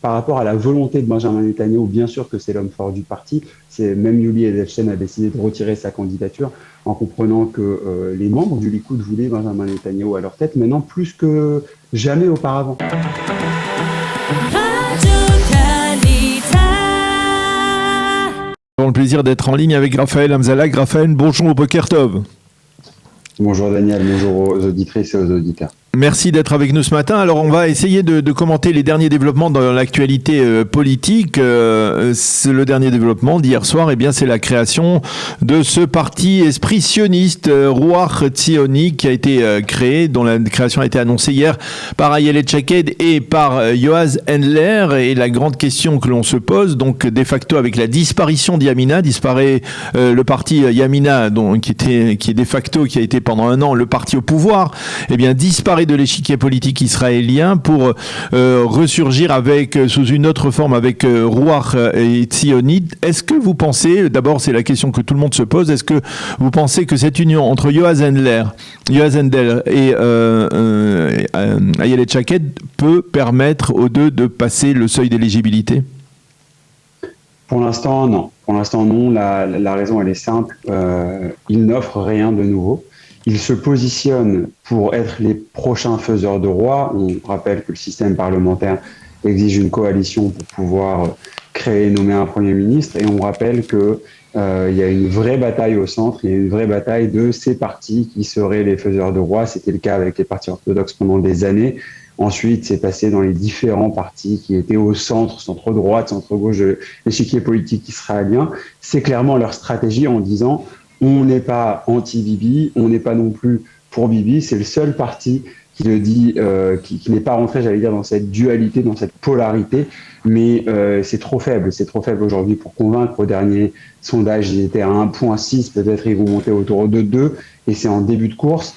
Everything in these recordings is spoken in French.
par rapport à la volonté de Benjamin Netanyahou, bien sûr que c'est l'homme fort du parti. Même Yuli Edelstein a décidé de retirer sa candidature en comprenant que les membres du Likoud voulaient Benjamin Netanyahou à leur tête, maintenant plus que jamais auparavant. Nous avons le plaisir d'être en ligne avec Raphaël Hamzalak. Raphaël, bonjour au Boker Tov. Bonjour Daniel, bonjour aux auditrices et aux auditeurs. Merci d'être avec nous ce matin. Alors on va essayer de commenter les derniers développements dans l'actualité politique. Le dernier développement d'hier soir, eh bien, c'est la création de ce parti esprit sioniste, Ruach Tzioni, qui a été créé, dont la création a été annoncée hier par Ayelet Shaked et par Yoaz Endler. Et la grande question que l'on se pose, donc de facto avec la disparition d'Yamina, disparaît le parti Yamina, qui est de facto, qui a été pendant un an le parti au pouvoir, eh bien disparaît de l'échiquier politique israélien pour ressurgir sous une autre forme avec Ruach et Tzioni. Est-ce que vous pensez, d'abord c'est la question que tout le monde se pose, est-ce que vous pensez que cette union entre Yoaz Endler et Ayelet Shaked peut permettre aux deux de passer le seuil d'éligibilité ? Pour l'instant, non. Pour l'instant, non. La raison, elle est simple. Ils n'offrent rien de nouveau. Ils se positionnent pour être les prochains faiseurs de roi. On rappelle que le système parlementaire exige une coalition pour pouvoir créer et nommer un Premier ministre. Et on rappelle qu'il y a une vraie bataille au centre, il y a une vraie bataille de ces partis qui seraient les faiseurs de roi. C'était le cas avec les partis orthodoxes pendant des années. Ensuite, c'est passé dans les différents partis qui étaient au centre-droite, centre-gauche de l'échiquier politique israélien. C'est clairement leur stratégie en disant on n'est pas anti-Bibi, on n'est pas non plus pour Bibi. C'est le seul parti qui le dit, qui n'est pas rentré, j'allais dire, dans cette dualité, dans cette polarité. Mais c'est trop faible aujourd'hui pour convaincre. Au dernier sondage, ils étaient à 1,6, peut-être ils vont monter autour de 2, et c'est en début de course.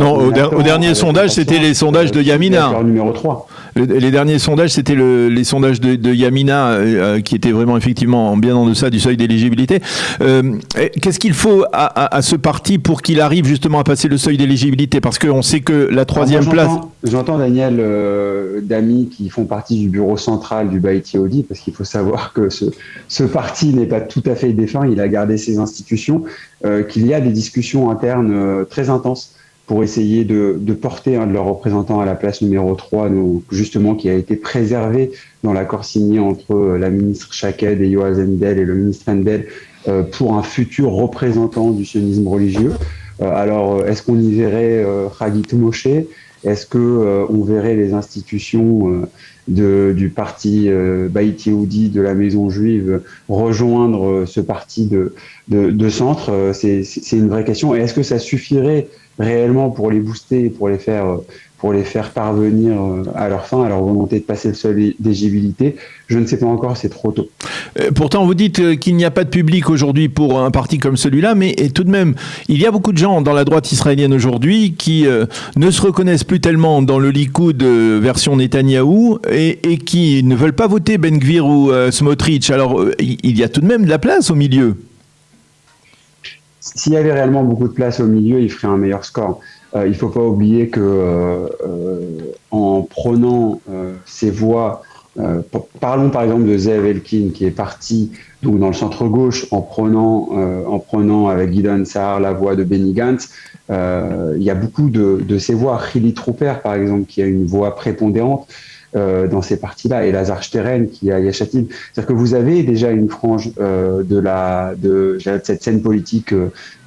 Non, au dernier sondage, c'était les sondages de Yamina. Numéro 3. Les derniers sondages, c'était les sondages de Yamina qui étaient vraiment effectivement bien en deçà du seuil d'éligibilité. Qu'est-ce qu'il faut à ce parti pour qu'il arrive justement à passer le seuil d'éligibilité ? Parce qu'on sait que la troisième place... J'entends Daniel d'amis qui font partie du bureau central du Beit Yehudi, parce qu'il faut savoir que ce parti n'est pas tout à fait défunt, il a gardé ses institutions, qu'il y a des discussions internes très intenses pour essayer de porter un de leurs représentants à la place numéro 3, justement, qui a été préservé dans l'accord signé entre la ministre Shaked et Yoaz Endel et le ministre Endel pour un futur représentant du sionisme religieux. Alors, est-ce qu'on y verrait Hagit Moshe ? Est-ce qu'on verrait les institutions du parti Beit Yehudi, de la maison juive, rejoindre ce parti de centre ? C'est une vraie question. Et est-ce que ça suffirait réellement pour les booster, pour les faire parvenir à leur fin, à leur volonté de passer le seuil d'éligibilité? Je ne sais pas encore, c'est trop tôt. Pourtant, vous dites qu'il n'y a pas de public aujourd'hui pour un parti comme celui-là, mais tout de même, il y a beaucoup de gens dans la droite israélienne aujourd'hui qui ne se reconnaissent plus tellement dans le Likoud version Netanyahou et qui ne veulent pas voter Ben Gvir ou Smotrich. Alors, il y a tout de même de la place au milieu. S'il y avait réellement beaucoup de place au milieu, il ferait un meilleur score. Il ne faut pas oublier que en prenant ces voix, parlons par exemple de Zeev Elkin qui est parti donc dans le centre-gauche en prenant avec Gideon Sa'ar la voix de Benny Gantz, il y a beaucoup de ces voix. Hili Trooper par exemple qui a une voix prépondérante dans ces partis-là, et Lazar Steren qui est à Yesh Atid. C'est-à-dire que vous avez déjà une frange de cette scène politique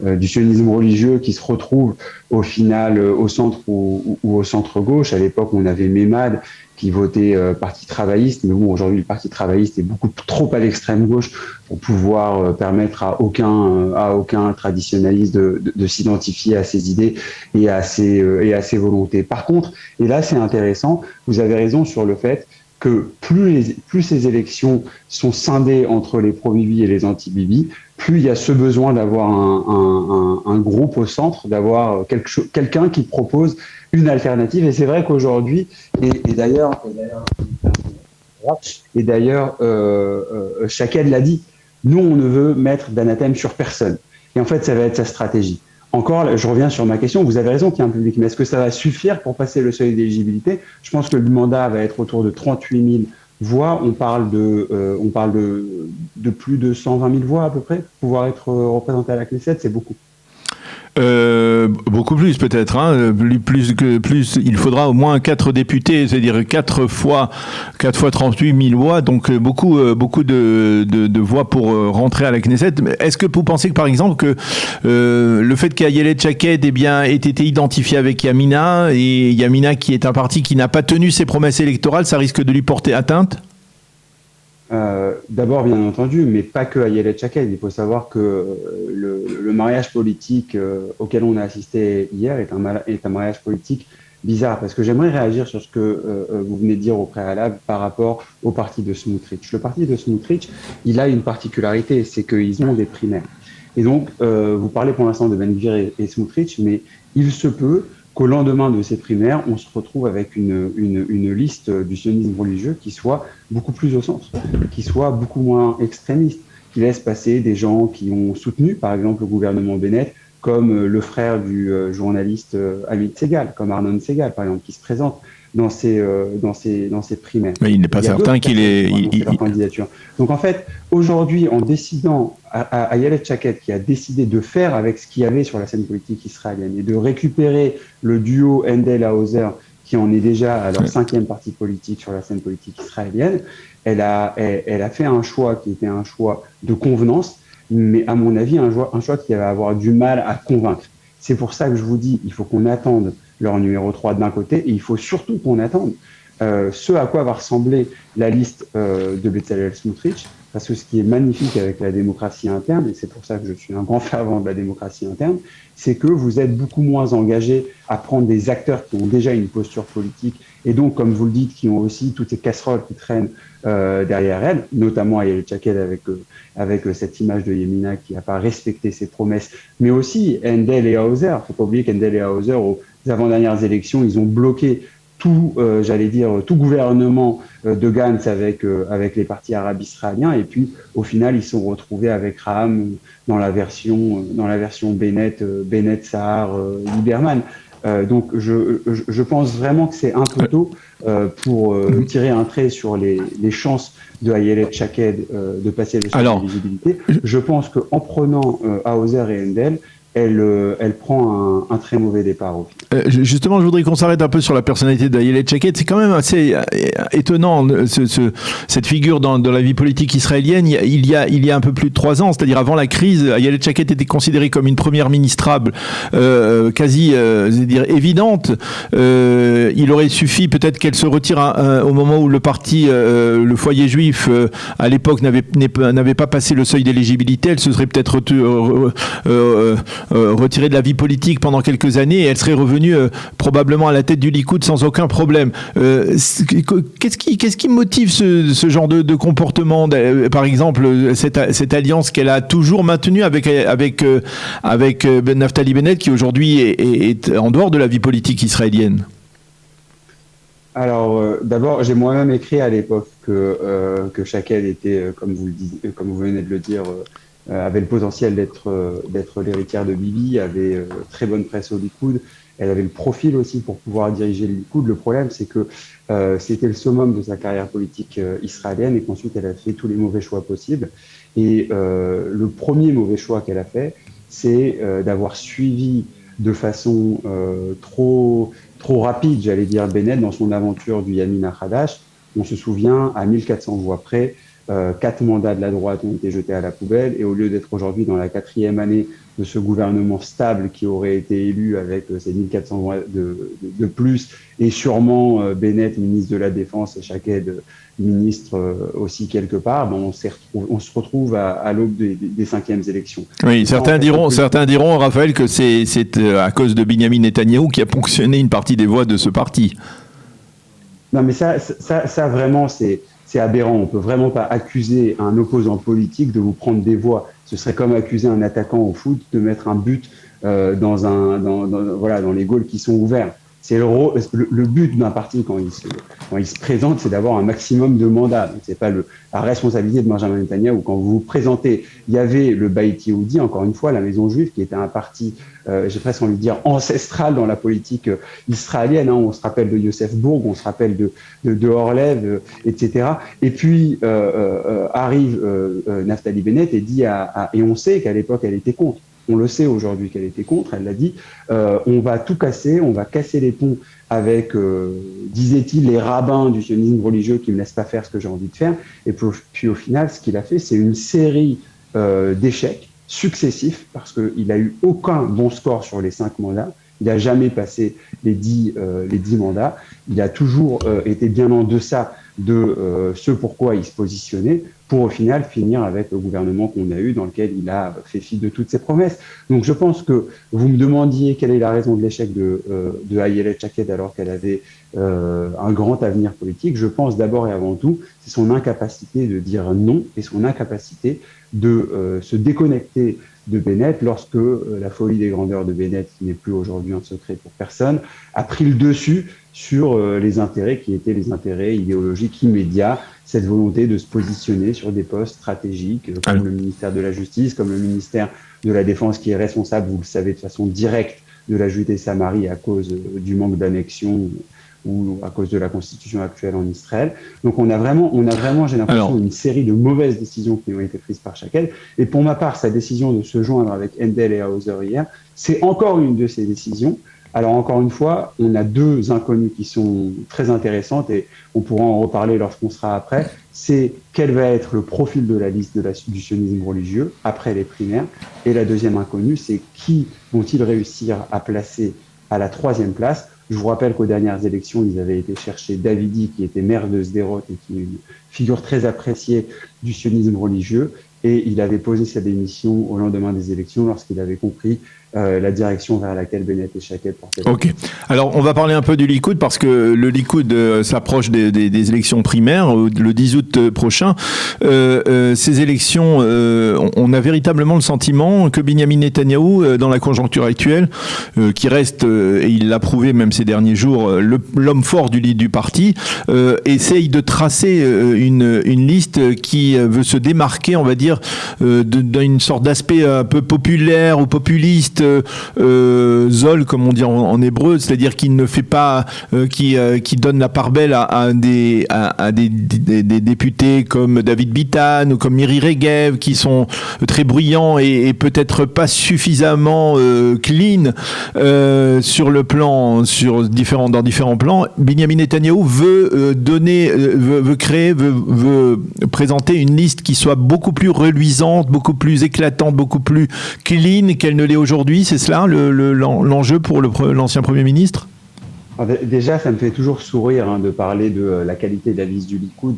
du sionisme religieux qui se retrouve au final au centre ou au centre-gauche. À l'époque, on avait Memad qui votait Parti travailliste, mais bon, aujourd'hui, le Parti travailliste est beaucoup trop à l'extrême gauche pour pouvoir permettre à aucun traditionnaliste de s'identifier à ses idées et à ses volontés. Par contre, et là c'est intéressant, vous avez raison sur le fait que plus ces élections sont scindées entre les pro-Bibi et les anti-Bibi, plus il y a ce besoin d'avoir un groupe au centre, d'avoir quelqu'un qui propose une alternative. Et c'est vrai qu'aujourd'hui, et d'ailleurs, Shaked l'a dit, nous on ne veut mettre d'anathème sur personne. Et en fait, ça va être sa stratégie. Encore, je reviens sur ma question, vous avez raison qu'il y a un public, mais est-ce que ça va suffire pour passer le seuil d'éligibilité ? Je pense que le mandat va être autour de 38 000 voix, on parle de plus de 120 000 voix à peu près, pour pouvoir être représenté à la Knesset, c'est beaucoup. Beaucoup plus peut-être, hein. Plus, il faudra au moins 4 députés, c'est-à-dire 4 fois 38 000 voix, donc beaucoup de voix pour rentrer à la Knesset. Est-ce que vous pensez que par exemple que le fait qu'Ayelet Shaked ait été identifié avec Yamina, et Yamina qui est un parti qui n'a pas tenu ses promesses électorales, ça risque de lui porter atteinte? D'abord, bien entendu, mais pas que Ayelet Shaked. Il faut savoir que le mariage politique auquel on a assisté hier est un mariage politique bizarre. Parce que j'aimerais réagir sur ce que vous venez de dire au préalable par rapport au parti de Smotrich. Le parti de Smotrich, il a une particularité, c'est qu'ils ont des primaires. Et donc, vous parlez pour l'instant de Ben Gvir et Smotrich, mais il se peut qu'au lendemain de ces primaires, on se retrouve avec une liste du sionisme religieux qui soit beaucoup plus au centre, qui soit beaucoup moins extrémiste, qui laisse passer des gens qui ont soutenu, par exemple, le gouvernement Bennett, comme le frère du journaliste Amit Segal, comme Arnon Segal, par exemple, qui se présente dans ces primaires. Mais il n'est pas certain qu'il ait... leur candidature. Donc en fait, aujourd'hui, en décidant, à Ayelet Shaked qui a décidé de faire avec ce qu'il y avait sur la scène politique israélienne et de récupérer le duo Endel-Hauser, qui en est déjà à leur 5e parti politique sur la scène politique israélienne, elle a fait un choix qui était un choix de convenance, mais à mon avis, un choix qui va avoir du mal à convaincre. C'est pour ça que je vous dis, il faut qu'on attende leur numéro 3 d'un côté, et il faut surtout qu'on attende ce à quoi va ressembler la liste de Bezalel Smotrich, parce que ce qui est magnifique avec la démocratie interne, et c'est pour ça que je suis un grand fervent de la démocratie interne, c'est que vous êtes beaucoup moins engagé à prendre des acteurs qui ont déjà une posture politique, et donc, comme vous le dites, qui ont aussi toutes ces casseroles qui traînent derrière elles, notamment Ayelet Shaked avec cette image de Yemina qui n'a pas respecté ses promesses, mais aussi Endel et Hauser. Il ne faut pas oublier qu'Endel et Hauser, aux avant-dernières élections, ils ont bloqué tout gouvernement de Gantz avec les partis arabes israéliens, et puis au final ils sont retrouvés avec Raham dans la version Bennett Sahar Lieberman. Donc je pense vraiment que c'est un peu tôt pour tirer un trait sur les chances de Ayelet Shaked de passer le seuil d'éligibilité. Je pense qu'en prenant Hauser et Endel, elle prend un très mauvais départ. Justement, je voudrais qu'on s'arrête un peu sur la personnalité d'Ayelet Shaked. C'est quand même assez étonnant, cette figure dans la vie politique israélienne. Il y a un peu plus de 3 ans, c'est-à-dire avant la crise, Ayelet Shaked était considérée comme une première ministrable quasi évidente. Il aurait suffi peut-être qu'elle se retire au moment où le parti, le foyer juif, à l'époque, n'avait pas passé le seuil d'éligibilité. Elle se serait peut-être retirée de la vie politique pendant quelques années, et elle serait revenue probablement à la tête du Likoud sans aucun problème. Qu'est-ce qui motive ce genre de comportement, par exemple cette alliance qu'elle a toujours maintenue avec Naftali Bennett, qui aujourd'hui est en dehors de la vie politique israélienne? Alors, d'abord, j'ai moi-même écrit à l'époque que Shaked était, comme vous venez de le dire, avait le potentiel d'être l'héritière de Bibi, avait très bonne presse au Likoud. Elle avait le profil aussi pour pouvoir diriger le Likoud. Le problème, c'est que c'était le summum de sa carrière politique israélienne, et qu'ensuite elle a fait tous les mauvais choix possibles. Et le premier mauvais choix qu'elle a fait, c'est d'avoir suivi de façon trop rapide, j'allais dire, Bennett dans son aventure du Yamina Hadash. On se souvient, à 1400 voix près, 4 mandats de la droite ont été jetés à la poubelle, et au lieu d'être aujourd'hui dans la 4e année de ce gouvernement stable qui aurait été élu avec ces 1400 voix de plus, et sûrement Bennett, ministre de la Défense, et Shaked, ministre aussi quelque part, on se retrouve à l'aube des 5e élections. Oui, certains diront, Raphaël, que c'est à cause de Binyamin Netanyahou qui a ponctionné une partie des voix de ce parti. Non, mais ça vraiment, c'est aberrant. On ne peut vraiment pas accuser un opposant politique de vous prendre des voix. Ce serait comme accuser un attaquant au foot de mettre un but dans les goals qui sont ouverts. C'est le but d'un parti quand il se présente, c'est d'avoir un maximum de mandats. Donc, c'est pas la responsabilité de Benjamin Netanyahou. Quand vous vous présentez, il y avait le Beit Yehudi, encore une fois, la Maison Juive, qui était un parti, j'ai presque envie de dire, ancestral dans la politique israélienne. Hein. On se rappelle de Yosef Bourg, on se rappelle de Orlev, etc. Et puis arrive Naftali Bennett et dit et on sait qu'à l'époque, elle était contre. On le sait aujourd'hui qu'elle était contre, elle l'a dit, on va tout casser, on va casser les ponts avec, disait-il, les rabbins du sionisme religieux qui ne me laissent pas faire ce que j'ai envie de faire. Et puis au final, ce qu'il a fait, c'est une série d'échecs successifs, parce qu'il n'a eu aucun bon score sur les 5 mandats. Il n'a jamais passé les 10 mandats. Il a toujours été bien en deçà de ce pourquoi il se positionnait, pour au final finir avec le gouvernement qu'on a eu, dans lequel il a fait fi de toutes ses promesses. Donc je pense que vous me demandiez quelle est la raison de l'échec de Ayelet Shaked alors qu'elle avait un grand avenir politique. Je pense d'abord et avant tout, c'est son incapacité de dire non et son incapacité de se déconnecter de Bennett lorsque la folie des grandeurs de Bennett, qui n'est plus aujourd'hui un secret pour personne, a pris le dessus sur les intérêts qui étaient les intérêts idéologiques immédiats, cette volonté de se positionner sur des postes stratégiques comme le ministère de la Justice, comme le ministère de la Défense qui est responsable, vous le savez, de façon directe de la Judée-Samarie à cause du manque d'annexion ou à cause de la constitution actuelle en Israël. Donc on a vraiment, j'ai l'impression, une série de mauvaises décisions qui ont été prises par Shaked. Et pour ma part, sa décision de se joindre avec Endel et Hauser hier, c'est encore une de ces décisions. Alors encore une fois, on a 2 inconnues qui sont très intéressantes et on pourra en reparler lorsqu'on sera après. C'est quel va être le profil de la liste du sionisme religieux après les primaires. Et la deuxième inconnue, c'est qui vont-ils réussir à placer à la 3e place. Je vous rappelle qu'aux dernières élections, ils avaient été chercher Davidi, qui était maire de Sderot et qui est une figure très appréciée du sionisme religieux. Et il avait posé sa démission au lendemain des élections lorsqu'il avait compris la direction vers laquelle Bennett et Shaked portaient. Ok. Alors, on va parler un peu du Likoud parce que le Likoud s'approche des élections primaires le 10 août prochain. Ces élections, on a véritablement le sentiment que Benjamin Netanyahou, dans la conjoncture actuelle, qui reste, et il l'a prouvé même ces derniers jours, l'homme fort du parti, essaye de tracer une liste qui veut se démarquer, on va dire, d'une sorte d'aspect un peu populaire ou populiste, zol comme on dit en hébreu, c'est-à-dire qu'il ne fait pas, qui donne la part belle à des députés comme David Bitan ou comme Miri Regev, qui sont très bruyants et peut-être pas suffisamment clean dans différents plans. Benjamin Netanyahou veut présenter une liste qui soit beaucoup plus reluisante, beaucoup plus éclatante, beaucoup plus clean qu'elle ne l'est aujourd'hui. C'est cela l'enjeu pour l'ancien Premier ministre? Déjà, ça me fait toujours sourire de parler de la qualité de la liste du Likoud,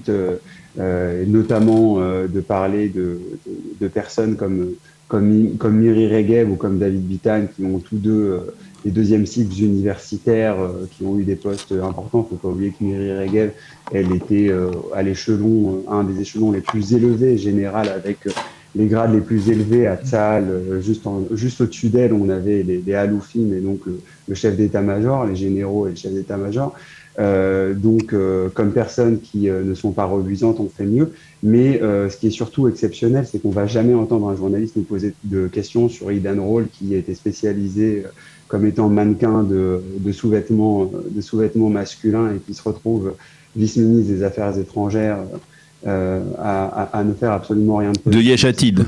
notamment de parler de personnes comme Miri Regev ou comme David Bitan, qui ont tous deux les 2e cycles universitaires, qui ont eu des postes importants. Il ne faut pas oublier que Miri Regev, elle était à l'échelon, un des échelons les plus élevés, général, avec les grades les plus élevés à Tzahal. Juste au-dessus d'elle, on avait les Aloufim, et donc le chef d'état-major, les généraux et le chef d'état-major. Comme personnes qui ne sont pas reluisantes, on fait mieux. Mais ce qui est surtout exceptionnel, c'est qu'on ne va jamais entendre un journaliste nous poser de questions sur Idan Roll, qui était spécialisé comme étant mannequin de sous-vêtements masculins et qui se retrouve vice-ministre des Affaires étrangères à ne faire absolument rien de positif. De Yesh Atid.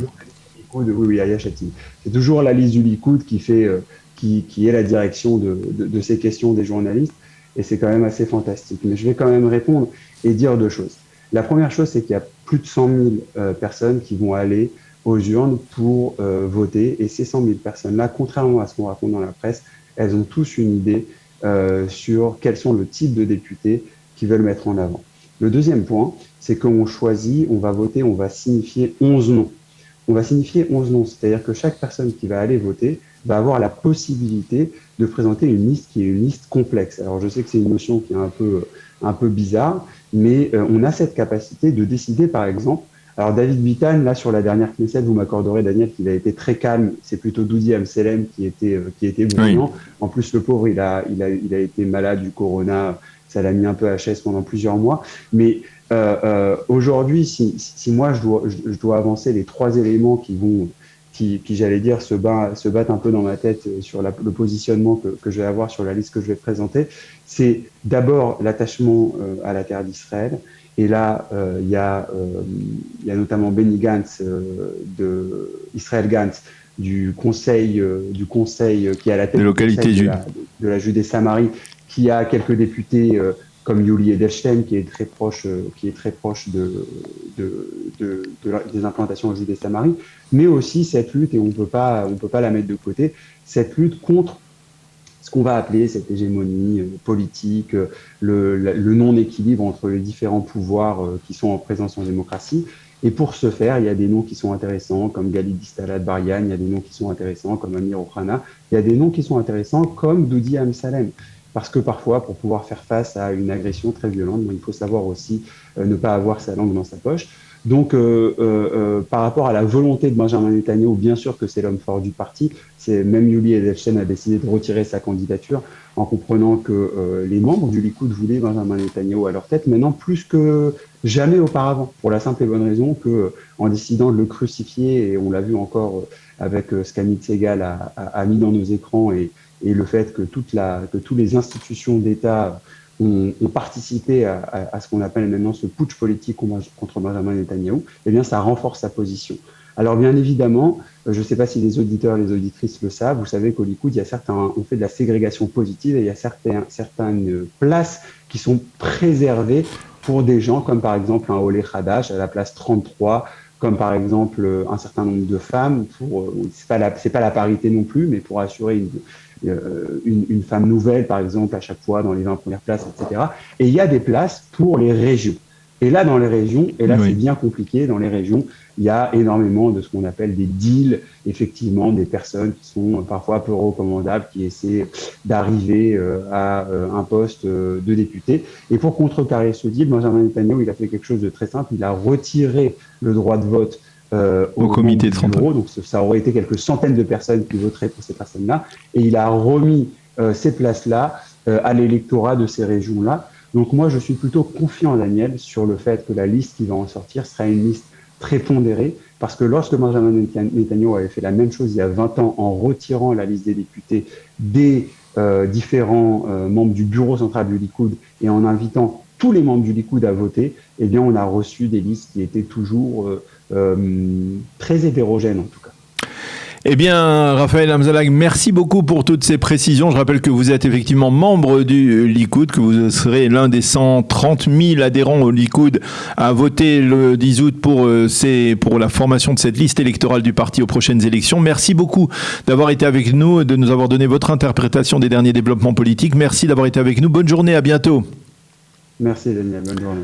Oui, à Yesh Atid. C'est toujours la liste du Likoud qui est la direction de ces questions des journalistes, et c'est quand même assez fantastique. Mais je vais quand même répondre et dire 2 choses. La première chose, c'est qu'il y a plus de 100 000 personnes qui vont aller aux urnes pour voter, et ces 100 000 personnes-là, contrairement à ce qu'on raconte dans la presse, elles ont tous une idée sur quels sont le type de députés qu'ils veulent mettre en avant. Le deuxième point, c'est qu'on choisit, on va voter, on va signifier 11 noms. On va signifier 11 noms, c'est-à-dire que chaque personne qui va aller voter va avoir la possibilité de présenter une liste qui est une liste complexe. Alors je sais que c'est une notion qui est un peu bizarre, mais on a cette capacité de décider, par exemple, Alors David Bitan, là sur la dernière Knesset, vous m'accorderez, Daniel, qu'il a été très calme. C'est plutôt Doudi Amselem qui était bruyant. Oui. En plus, le pauvre, il a été malade du corona. Ça l'a mis un peu à HS pendant plusieurs mois. Mais aujourd'hui, si moi je dois avancer les 3 éléments qui j'allais dire, se battent un peu dans ma tête sur le positionnement que je vais avoir sur la liste que je vais présenter, c'est d'abord l'attachement à la terre d'Israël. Et là, il y a notamment Benny Gantz, Israël Gantz, du conseil qui est à la tête de la Judée-Samarie, qui a quelques députés comme Yuli Edelstein, qui est très proche des implantations en Judée-Samarie, mais aussi cette lutte, et on peut pas la mettre de côté, cette lutte contre ce qu'on va appeler cette hégémonie politique, le non-équilibre entre les différents pouvoirs qui sont en présence en démocratie. Et pour ce faire, il y a des noms qui sont intéressants, comme Galid Distalad Barian, il y a des noms qui sont intéressants, comme Amir Ohana, il y a des noms qui sont intéressants, comme Doudi Amsalem. Parce que parfois, pour pouvoir faire face à une agression très violente, il faut savoir aussi ne pas avoir sa langue dans sa poche. Donc, par rapport à la volonté de Benjamin Netanyahu, bien sûr que c'est l'homme fort du parti. Même Yuli Edelstein a décidé de retirer sa candidature en comprenant que les membres du Likoud voulaient Benjamin Netanyahu à leur tête, maintenant plus que jamais auparavant, pour la simple et bonne raison que, en décidant de le crucifier, et on l'a vu encore avec ce qu'Amit Segal a mis dans nos écrans, et le fait que toutes les institutions d'État ont participé à ce qu'on appelle maintenant ce putsch politique contre Benjamin Netanyahu, eh bien, ça renforce sa position. Alors, bien évidemment, je ne sais pas si les auditeurs et les auditrices le savent, vous savez qu'au Likoud, on fait de la ségrégation positive et il y a certaines places qui sont préservées pour des gens comme par exemple un Olé Hadash à la place 33, comme par exemple un certain nombre de femmes, c'est pas la parité non plus, mais pour assurer une femme nouvelle, par exemple, à chaque fois dans les 20 premières places, etc. Et il y a des places pour les régions. Et là, dans les régions, oui. C'est bien compliqué, dans les régions, il y a énormément de ce qu'on appelle des deals, effectivement, des personnes qui sont parfois peu recommandables, qui essaient d'arriver à un poste de député. Et pour contrecarrer ce deal, Benjamin Netanyahu, il a fait quelque chose de très simple, il a retiré le droit de vote au comité de bureau, donc ça aurait été quelques centaines de personnes qui voteraient pour ces personnes-là, et il a remis ces places-là à l'électorat de ces régions-là. Donc moi, je suis plutôt confiant, Daniel, sur le fait que la liste qui va en sortir sera une liste très pondérée, parce que lorsque Benjamin Netanyahu avait fait la même chose il y a 20 ans en retirant la liste des députés des différents membres du bureau central du Likoud et en invitant tous les membres du Likoud à voter, eh bien on a reçu des listes qui étaient toujours très hétérogènes en tout cas. Eh bien, Raphaël Hamzalag, merci beaucoup pour toutes ces précisions. Je rappelle que vous êtes effectivement membre du Likoud, que vous serez l'un des 130 000 adhérents au Likoud à voter le 10 août pour la formation de cette liste électorale du parti aux prochaines élections. Merci beaucoup d'avoir été avec nous, de nous avoir donné votre interprétation des derniers développements politiques. Merci d'avoir été avec nous. Bonne journée, à bientôt. Merci Daniel, bonne journée.